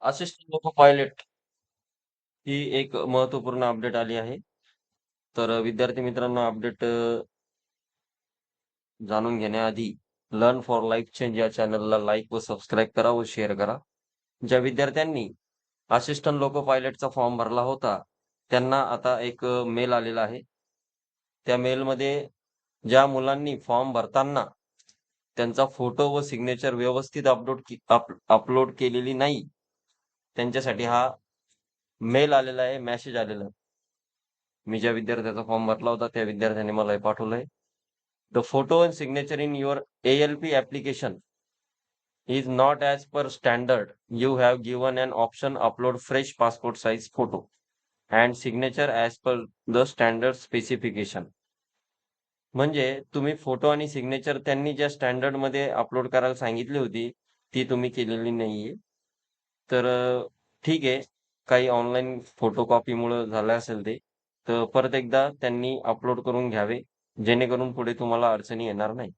Assistant loco pilot ही एक महत्त्वपूर्ण update आली आहे. तर विद्यार्थी मित्रांनो अपडेट जाणून घेण्याआधी लर्न फॉर लाईफ चेंज या चॅनलला लाईक व सबस्क्राईब करा व शेअर करा. ज्या विद्यार्थ्यांनी असिस्टंट लोको पायलटचा फॉर्म भरला होता, त्यांना आता एक मेल आलेला आहे. त्या मेलमध्ये ज्या मुलांनी फॉर्म भरताना त्यांचा फोटो व सिग्नेचर व्यवस्थित अपलोड केलेली नाही, त्यांच्यासाठी हा मेल आलेला आहे, मेसेज आलेला आहे. मी ज्या विद्यार्थ्याचा फॉर्म भरला होता, त्या विद्यार्थ्याने मला हे पाठवलंय. The photo and signature in your ALP application is not as per standard. You have given an option upload fresh passport size photo and signature as per the standard specification. म्हणजे तुम्ही photo आणि signature त्यांनी ज्या स्टँडर्डमध्ये upload करायला सांगितली होती, ती तुम्ही केलेली नाहीये. तर ठीक आहे. काही ऑनलाईन फोटोकॉपीमुळं झालं असेल ते. तर परत एकदा त्यांनी अपलोड करून घ्यावे, जेणेकरून पुढे तुम्हाला अडचणी येणार नाही.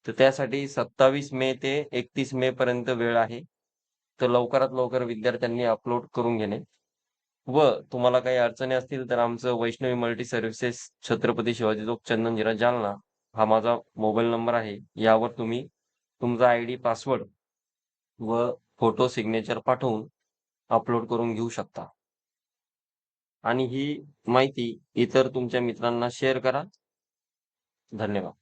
तर त्यासाठी 27 मे ते 31 मे पर्यंत वेळ आहे. तर लवकरात लवकर विद्यार्थ्यांनी अपलोड करून घेणे व तुम्हाला काही अडचणी असतील तर आमचं वैष्णवी मल्टी सर्व्हिसेस छत्रपती शिवाजी चौक चंदनजिरा जालना हा माझा मोबाईल नंबर आहे. यावर तुम्ही तुमचा आयडी, पासवर्ड व फोटो सिग्नेचर पाठवून अपलोड करून घेऊ शकता. आणि ही माहिती इतर तुमच्या मित्रांना शेअर करा. धन्यवाद.